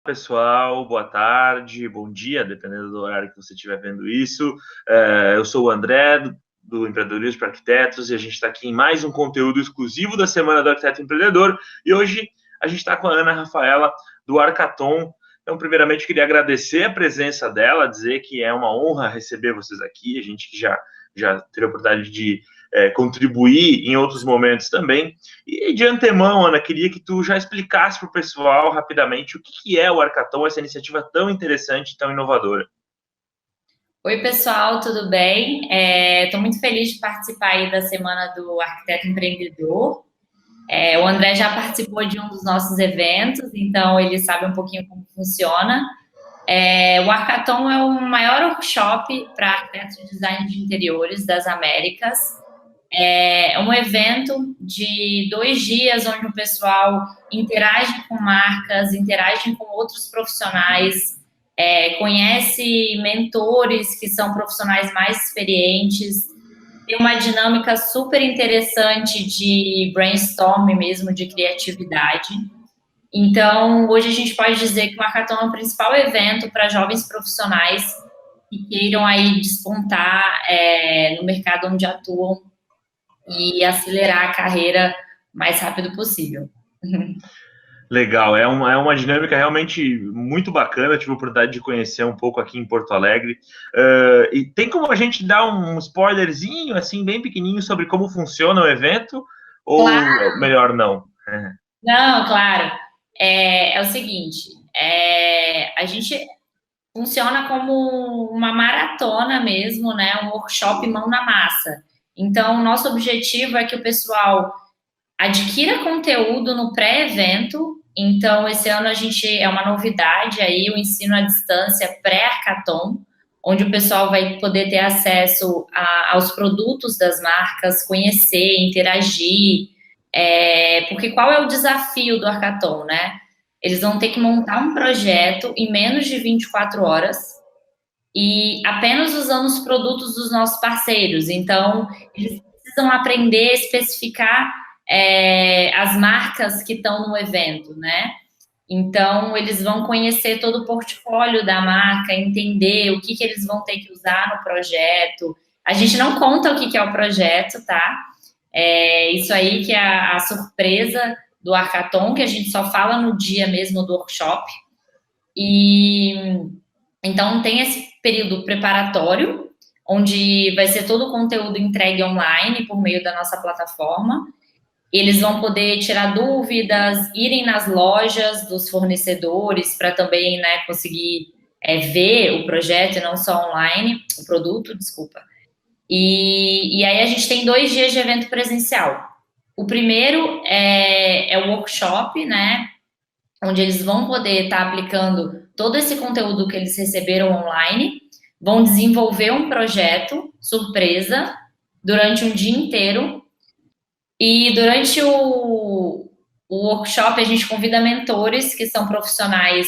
Pessoal, boa tarde, bom dia, dependendo do horário que você estiver vendo isso. Eu sou o André, do Empreendedorismo para Arquitetos, e a gente está aqui em mais um conteúdo exclusivo da Semana do Arquiteto Empreendedor. E hoje a gente está com a Ana Rafaela, do Arcaton. Então, primeiramente, queria agradecer a presença dela, dizer que é uma honra receber vocês aqui, a gente que já teve a oportunidade de contribuir em outros momentos também. E de antemão, Ana, queria que tu já explicasse para o pessoal rapidamente o que é o Arcaton, essa iniciativa tão interessante e tão inovadora. Oi, pessoal, tudo bem? Estou muito feliz de participar aí da Semana do Arquiteto Empreendedor. O André já participou de um dos nossos eventos, então ele sabe um pouquinho como funciona. O Arcaton é o maior workshop para arquitetos de design de interiores das Américas. É um evento de 2 dias onde o pessoal interage com marcas, interage com outros profissionais, conhece mentores que são profissionais mais experientes, tem uma dinâmica super interessante de brainstorm mesmo, de criatividade. Então, hoje a gente pode dizer que o Hackathon é o principal evento para jovens profissionais que queiram aí despontar no mercado onde atuam e acelerar a carreira o mais rápido possível. Legal, é uma dinâmica realmente muito bacana. Eu tive a oportunidade de conhecer um pouco aqui em Porto Alegre. E tem como a gente dar um spoilerzinho, assim, bem pequenininho sobre como funciona o evento? Ou Claro. melhor não? Não, claro. É o seguinte, a gente funciona como uma maratona mesmo, né? Um workshop mão na massa. Então, o nosso objetivo é que o pessoal adquira conteúdo no pré-evento. Então, esse ano a gente é uma novidade aí, o ensino à distância pré-hackathon, onde o pessoal vai poder ter acesso aos produtos das marcas, conhecer, interagir. Porque qual é o desafio do hackathon, né? Eles vão ter que montar um projeto em menos de 24 horas e apenas usando os produtos dos nossos parceiros. Então, eles precisam aprender a especificar as marcas que estão no evento, né? Então, eles vão conhecer todo o portfólio da marca, entender o que eles vão ter que usar no projeto. A gente não conta o que é o projeto, tá? Isso aí que é a surpresa do Hackathon, que a gente só fala no dia mesmo do workshop. E então tem esse período preparatório, onde vai ser todo o conteúdo entregue online por meio da nossa plataforma. Eles vão poder tirar dúvidas, irem nas lojas dos fornecedores para também, né, conseguir ver o projeto e não só online, o produto, desculpa. E aí a gente tem 2 dias de evento presencial. O primeiro é o workshop, né, onde eles vão poder estar aplicando todo esse conteúdo que eles receberam online, vão desenvolver um projeto surpresa durante um dia inteiro. E durante o workshop, a gente convida mentores que são profissionais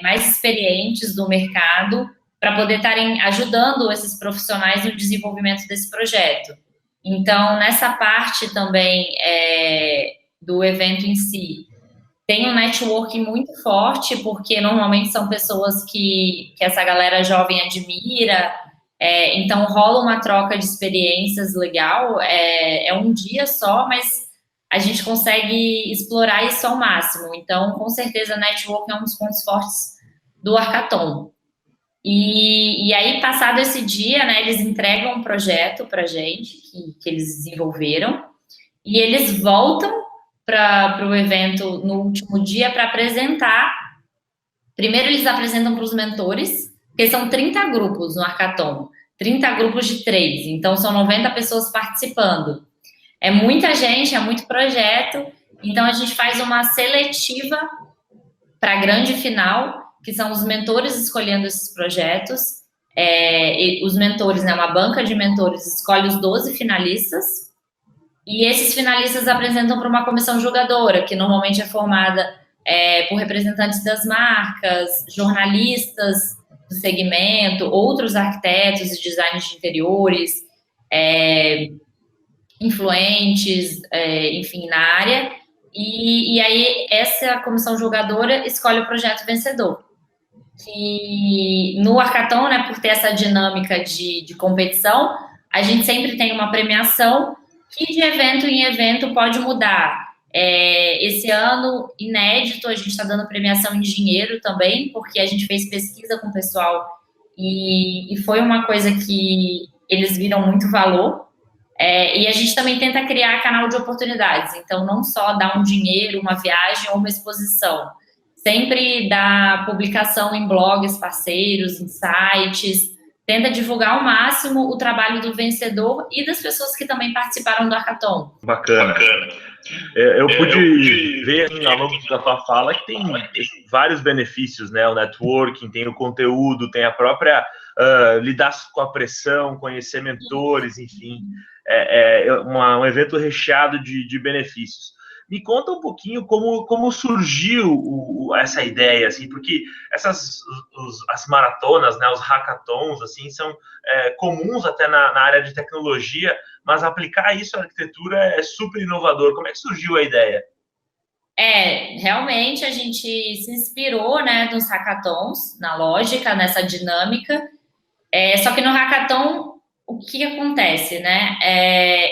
mais experientes do mercado para poder estarem ajudando esses profissionais no desenvolvimento desse projeto. Então, nessa parte também do evento em si, tem um networking muito forte, porque normalmente são pessoas que essa galera jovem admira, então rola uma troca de experiências legal, é um dia só, mas a gente consegue explorar isso ao máximo. Então, com certeza, networking é um dos pontos fortes do Hackathon. E aí, passado esse dia, né, eles entregam um projeto pra gente, que eles desenvolveram, e eles voltam para o evento no último dia para apresentar. Primeiro, eles apresentam para os mentores, porque são 30 grupos no Hackathon, 30 grupos de 3, então são 90 pessoas participando. É muita gente, é muito projeto, então a gente faz uma seletiva para a grande final, que são os mentores escolhendo esses projetos. Os mentores, né, uma banca de mentores escolhe os 12 finalistas, e esses finalistas apresentam para uma comissão julgadora, que normalmente é formada por representantes das marcas, jornalistas do segmento, outros arquitetos e designers de interiores, influentes, enfim, na área. E aí essa comissão julgadora escolhe o projeto vencedor. Que no hackathon, né, por ter essa dinâmica de competição, a gente sempre tem uma premiação que de evento em evento pode mudar. Esse ano, inédito, a gente está dando premiação em dinheiro também, porque a gente fez pesquisa com o pessoal e foi uma coisa que eles viram muito valor. E a gente também tenta criar canal de oportunidades, então não só dar um dinheiro, uma viagem ou uma exposição, sempre dá publicação em blogs parceiros, em sites, tenta divulgar ao máximo o trabalho do vencedor e das pessoas que também participaram do hackathon. Bacana. Eu pude ver ao longo da tua fala que tem vários benefícios, né? O networking, tem o conteúdo, tem a própria lidar com a pressão, conhecer mentores, enfim. Um evento recheado de benefícios. Me conta um pouquinho como surgiu essa ideia, assim, porque as maratonas, né, os hackathons, assim, são comuns até na área de tecnologia, mas aplicar isso à arquitetura é super inovador. Como é que surgiu a ideia? Realmente a gente se inspirou, né, nos hackathons, na lógica, nessa dinâmica. Só que no hackathon, o que acontece, né?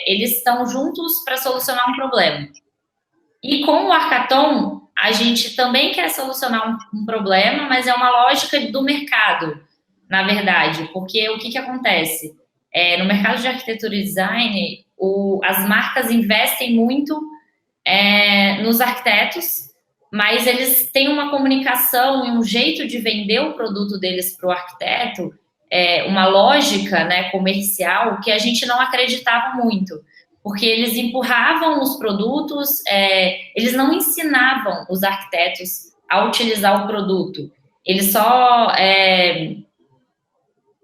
Eles estão juntos para solucionar um problema. E com o hackathon, a gente também quer solucionar um problema, mas é uma lógica do mercado, na verdade. Porque o que acontece? No mercado de arquitetura e design, as marcas investem muito nos arquitetos, mas eles têm uma comunicação e um jeito de vender o produto deles para o arquiteto, uma lógica, né, comercial, que a gente não acreditava muito. Porque eles empurravam os produtos, eles não ensinavam os arquitetos a utilizar o produto. Eles só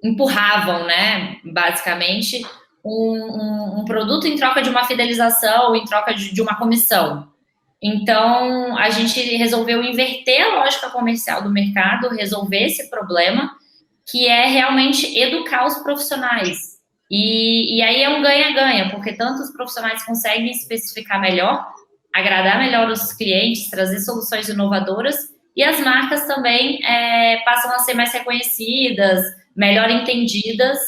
empurravam, né, basicamente, um produto em troca de uma fidelização, em troca de uma comissão. Então, a gente resolveu inverter a lógica comercial do mercado, resolver esse problema, que é realmente educar os profissionais. E aí é um ganha-ganha, porque tanto os profissionais conseguem especificar melhor, agradar melhor os clientes, trazer soluções inovadoras, e as marcas também passam a ser mais reconhecidas, melhor entendidas,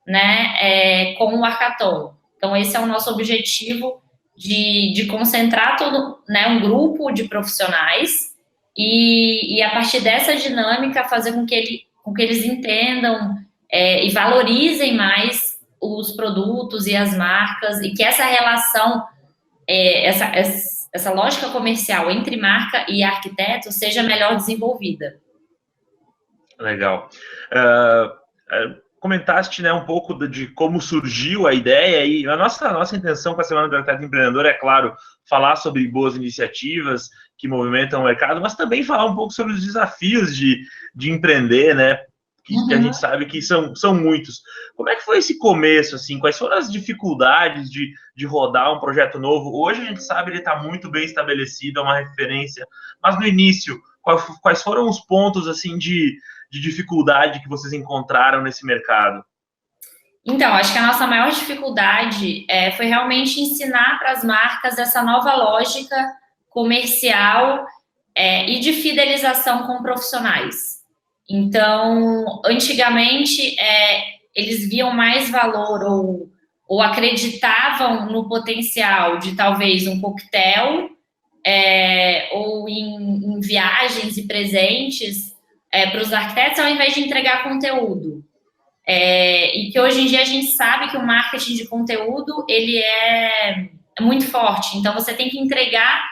né, com o hackathon. Então, esse é o nosso objetivo de concentrar todo, né, um grupo de profissionais e a partir dessa dinâmica, fazer com que eles entendam e valorizem mais os produtos e as marcas, e que essa relação, essa lógica comercial entre marca e arquiteto seja melhor desenvolvida. Legal. Comentaste, né, um pouco de como surgiu a ideia, e a nossa intenção com a Semana do Arquiteto Empreendedor é, claro, falar sobre boas iniciativas que movimentam o mercado, mas também falar um pouco sobre os desafios de empreender, né, que a gente sabe que são muitos. Como é que foi esse começo, assim? Quais foram as dificuldades de rodar um projeto novo? Hoje a gente sabe que ele está muito bem estabelecido, é uma referência, mas no início, quais foram os pontos, assim, de dificuldade que vocês encontraram nesse mercado? Então, acho que a nossa maior dificuldade foi realmente ensinar para as marcas essa nova lógica comercial e de fidelização com profissionais. Então, antigamente, eles viam mais valor ou acreditavam no potencial de talvez um coquetel ou em viagens e presentes para os arquitetos, ao invés de entregar conteúdo. E que hoje em dia a gente sabe que o marketing de conteúdo ele é muito forte. Então, você tem que entregar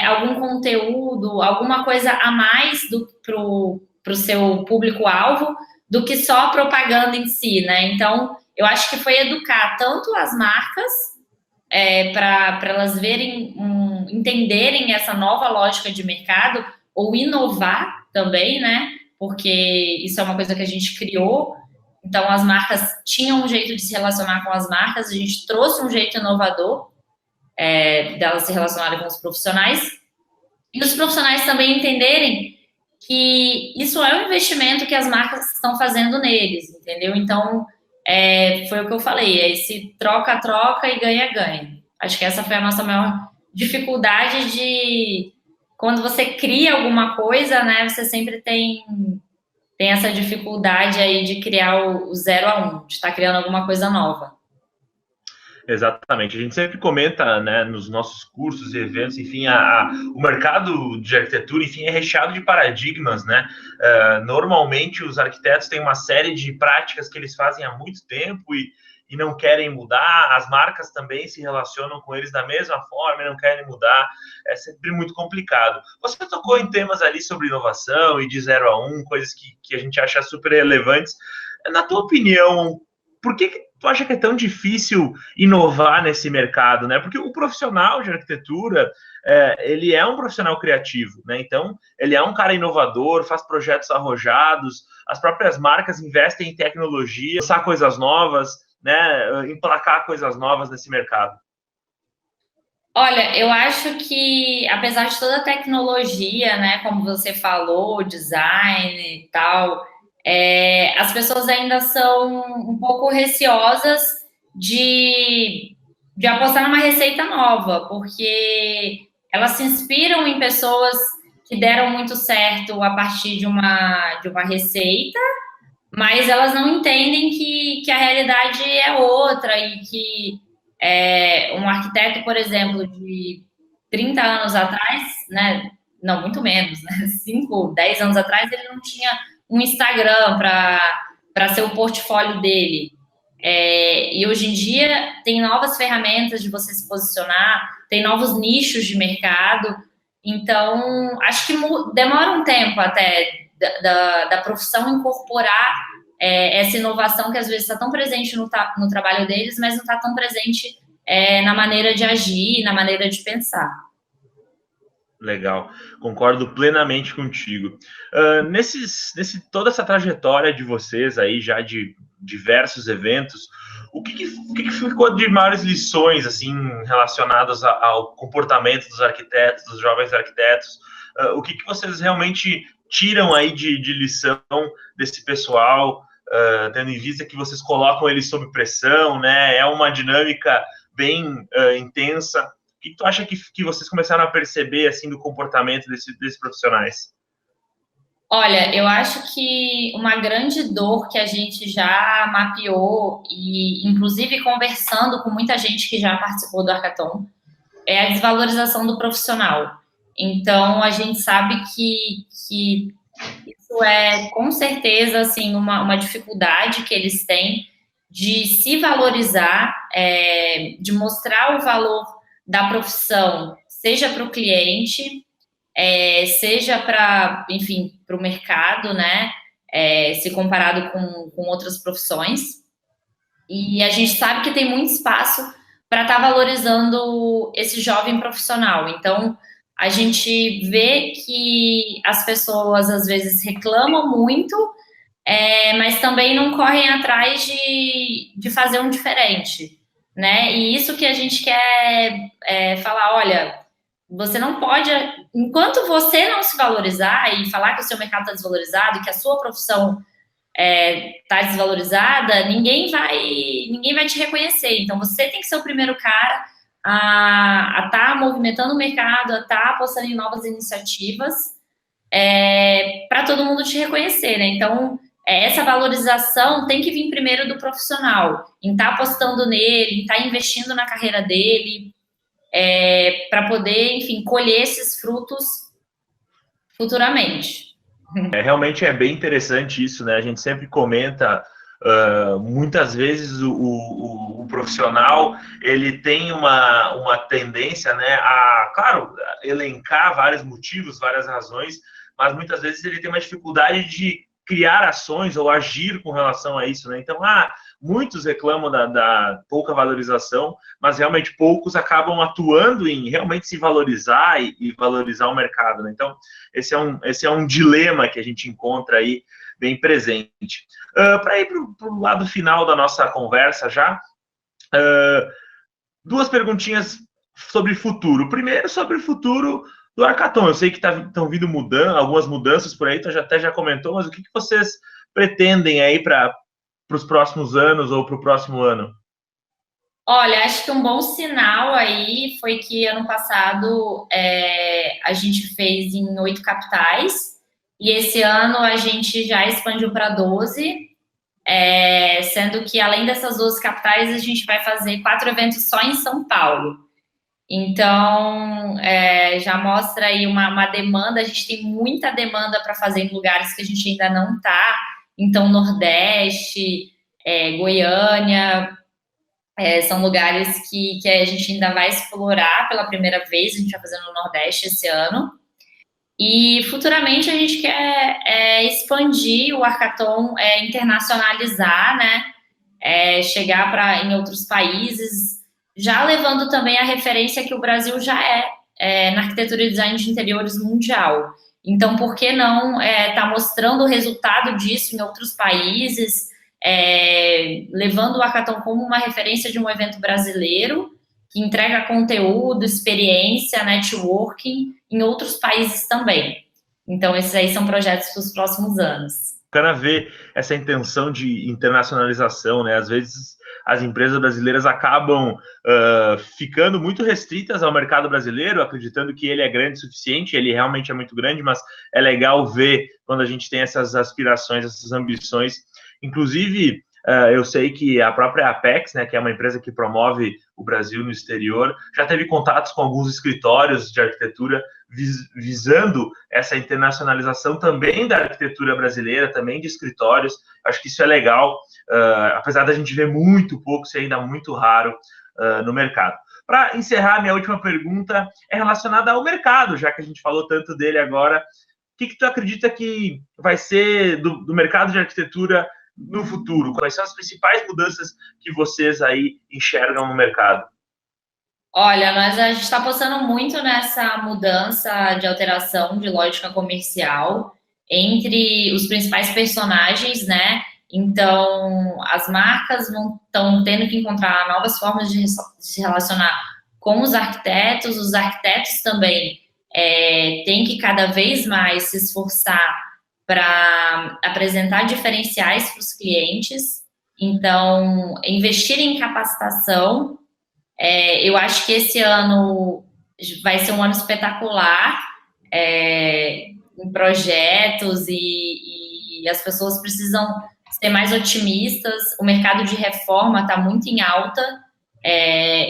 algum conteúdo, alguma coisa a mais para o seu público-alvo do que só a propaganda em si, né? Então, eu acho que foi educar tanto as marcas para elas verem, entenderem essa nova lógica de mercado, ou inovar também, né? Porque isso é uma coisa que a gente criou. Então, as marcas tinham um jeito de se relacionar com as marcas, a gente trouxe um jeito inovador delas se relacionarem com os profissionais. E os profissionais também entenderem que isso é um investimento que as marcas estão fazendo neles, entendeu? Então, foi o que eu falei, esse troca-troca e ganha-ganha. Acho que essa foi a nossa maior dificuldade de... Quando você cria alguma coisa, né, você sempre tem essa dificuldade aí de criar o 0 a 1, de estar criando alguma coisa nova. Exatamente. A gente sempre comenta, né, nos nossos cursos e eventos, enfim, o mercado de arquitetura, enfim, é recheado de paradigmas, né? Normalmente os arquitetos têm uma série de práticas que eles fazem há muito tempo e não querem mudar, as marcas também se relacionam com eles da mesma forma e não querem mudar, é sempre muito complicado. Você tocou em temas ali sobre inovação e de 0 a 1, coisas que a gente acha super relevantes. Na tua opinião, por que tu acha que é tão difícil inovar nesse mercado, né? Porque o profissional de arquitetura, ele é um profissional criativo, né? Então, ele é um cara inovador, faz projetos arrojados, as próprias marcas investem em tecnologia, lançar coisas novas, né? Emplacar coisas novas nesse mercado. Olha, eu acho que, apesar de toda a tecnologia, né, como você falou, design e tal, as pessoas ainda são um pouco receosas de apostar numa receita nova, porque elas se inspiram em pessoas que deram muito certo a partir de uma receita, mas elas não entendem que a realidade é outra e que um arquiteto, por exemplo, de 30 anos atrás, né, não, muito menos, né, 5, 10 anos atrás, ele não tinha um Instagram para ser o portfólio dele. E hoje em dia tem novas ferramentas de você se posicionar, tem novos nichos de mercado, então acho que demora um tempo até da profissão incorporar essa inovação que às vezes está tão presente no trabalho deles, mas não está tão presente na maneira de agir, na maneira de pensar. Legal, concordo plenamente contigo. Toda essa trajetória de vocês aí, já de diversos eventos, o que ficou de maiores lições, assim, relacionadas ao comportamento dos arquitetos, dos jovens arquitetos? O que vocês realmente tiram aí de lição desse pessoal, tendo em vista que vocês colocam eles sob pressão, né? É uma dinâmica bem intensa. O que tu acha que vocês começaram a perceber, assim, do comportamento desses profissionais? Olha, eu acho que uma grande dor que a gente já mapeou, e inclusive conversando com muita gente que já participou do Hackathon, é a desvalorização do profissional. Então, a gente sabe que isso é, com certeza, assim, uma dificuldade que eles têm de se valorizar, de mostrar o valor da profissão, seja para o cliente, seja para, enfim, para o mercado, né? Se comparado com outras profissões. E a gente sabe que tem muito espaço para estar valorizando esse jovem profissional. Então, a gente vê que as pessoas às vezes reclamam muito, mas também não correm atrás de fazer um diferente, né? E isso que a gente quer falar, olha, você não pode, enquanto você não se valorizar e falar que o seu mercado está desvalorizado e que a sua profissão está desvalorizada, ninguém vai te reconhecer. Então, você tem que ser o primeiro cara a estar movimentando o mercado, a estar apostando em novas iniciativas, para todo mundo te reconhecer, né? Então, essa valorização tem que vir primeiro do profissional, em estar apostando nele, em estar investindo na carreira dele, para poder, enfim, colher esses frutos futuramente. Realmente é bem interessante isso, né? A gente sempre comenta, muitas vezes o profissional, ele tem uma tendência, né, claro, elencar vários motivos, várias razões, mas muitas vezes ele tem uma dificuldade de criar ações ou agir com relação a isso, né? Então, muitos reclamam da pouca valorização, mas realmente poucos acabam atuando em realmente se valorizar e valorizar o mercado, né? Então, esse é um dilema que a gente encontra aí bem presente. Para ir para o lado final da nossa conversa já, duas perguntinhas sobre futuro. Primeiro, sobre o futuro do Hackathon. Eu sei que estão vindo algumas mudanças por aí, tu até já comentou, mas o que vocês pretendem aí para os próximos anos ou para o próximo ano? Olha, acho que um bom sinal aí foi que ano passado a gente fez em 8 capitais e esse ano a gente já expandiu para 12, sendo que além dessas 12 capitais a gente vai fazer 4 eventos só em São Paulo. Então, já mostra aí uma demanda, a gente tem muita demanda para fazer em lugares que a gente ainda não está, então Nordeste, Goiânia, são lugares que a gente ainda vai explorar pela primeira vez, a gente vai fazer no Nordeste esse ano. E futuramente a gente quer expandir o Arcaton, internacionalizar, né? Chegar em outros países, já levando também a referência que o Brasil já na arquitetura e design de interiores mundial. Então, por que não tá mostrando o resultado disso em outros países, levando o Hackathon como uma referência de um evento brasileiro que entrega conteúdo, experiência, networking em outros países também. Então, esses aí são projetos para os próximos anos. Bacana ver essa intenção de internacionalização, né? Às vezes as empresas brasileiras acabam ficando muito restritas ao mercado brasileiro, acreditando que ele é grande o suficiente, ele realmente é muito grande, mas é legal ver quando a gente tem essas aspirações, essas ambições. Inclusive, eu sei que a própria Apex, né, que é uma empresa que promove o Brasil no exterior, já teve contatos com alguns escritórios de arquitetura visando essa internacionalização também da arquitetura brasileira, também de escritórios. Acho que isso é legal, apesar da gente ver muito pouco, ser ainda muito raro no mercado. Para encerrar, minha última pergunta é relacionada ao mercado, já que a gente falou tanto dele agora. O que tu acredita que vai ser do mercado de arquitetura no futuro? Quais são as principais mudanças que vocês aí enxergam no mercado? Olha, a gente está apostando muito nessa mudança de alteração de lógica comercial entre os principais personagens, né? Então, as marcas estão tendo que encontrar novas formas de se relacionar com os arquitetos também têm que cada vez mais se esforçar para apresentar diferenciais para os clientes. Então, investir em capacitação. Eu acho que esse ano vai ser um ano espetacular em projetos e as pessoas precisam ser mais otimistas. O mercado de reforma está muito em alta,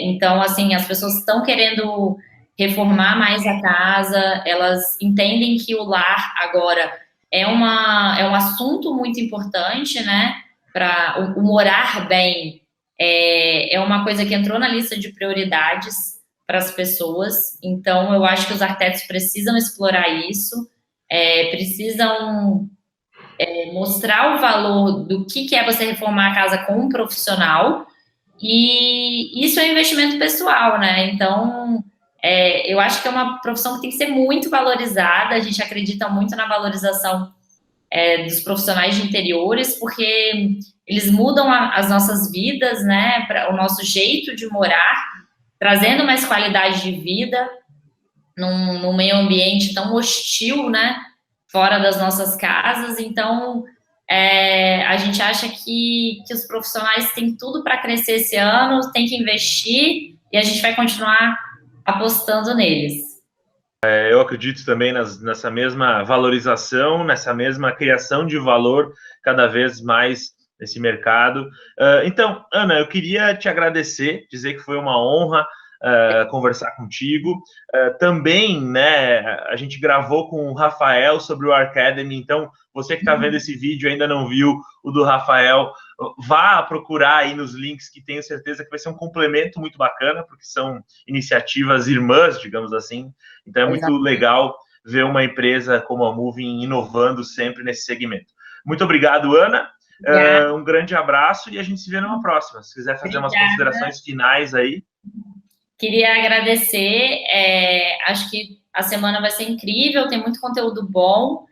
então, assim, as pessoas estão querendo reformar mais a casa, elas entendem que o lar agora é um assunto muito importante, né? Para o morar bem é uma coisa que entrou na lista de prioridades para as pessoas. Então, eu acho que os arquitetos precisam explorar isso, precisam mostrar o valor do que é você reformar a casa com um profissional, e isso é um investimento pessoal, né? Então, eu acho que é uma profissão que tem que ser muito valorizada. A gente acredita muito na valorização dos profissionais de interiores, porque eles mudam as nossas vidas, né? O nosso jeito de morar, trazendo mais qualidade de vida num meio ambiente tão hostil, né? Fora das nossas casas. Então, a gente acha que os profissionais têm tudo para crescer esse ano, tem que investir e a gente vai continuar apostando neles. Eu acredito também nessa mesma valorização, nessa mesma criação de valor cada vez mais nesse mercado. Então, Ana, eu queria te agradecer, dizer que foi uma honra conversar contigo. Também, né, a gente gravou com o Rafael sobre o Arcademy, então você que está vendo esse vídeo e ainda não viu o do Rafael, vá procurar aí nos links, que tenho certeza que vai ser um complemento muito bacana, porque são iniciativas irmãs, digamos assim. Então é muito legal ver uma empresa como a Moving inovando sempre nesse segmento. Muito obrigado, Ana. Um grande abraço e a gente se vê numa próxima. Se quiser fazer umas considerações finais aí. Queria agradecer. Acho que a semana vai ser incrível, tem muito conteúdo bom.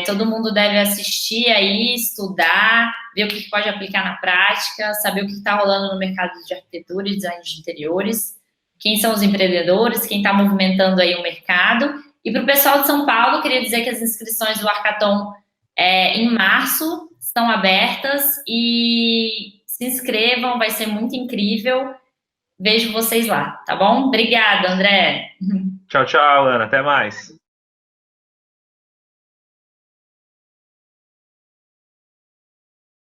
Todo mundo deve assistir aí, estudar, ver o que pode aplicar na prática, saber o que está rolando no mercado de arquitetura e design de interiores, quem são os empreendedores, quem está movimentando aí o mercado. E para o pessoal de São Paulo, queria dizer que as inscrições do Hackathon em março estão abertas, e Se inscrevam, vai ser muito incrível. Vejo vocês lá, tá bom? Obrigada, André. Tchau, tchau, Ana. Até mais.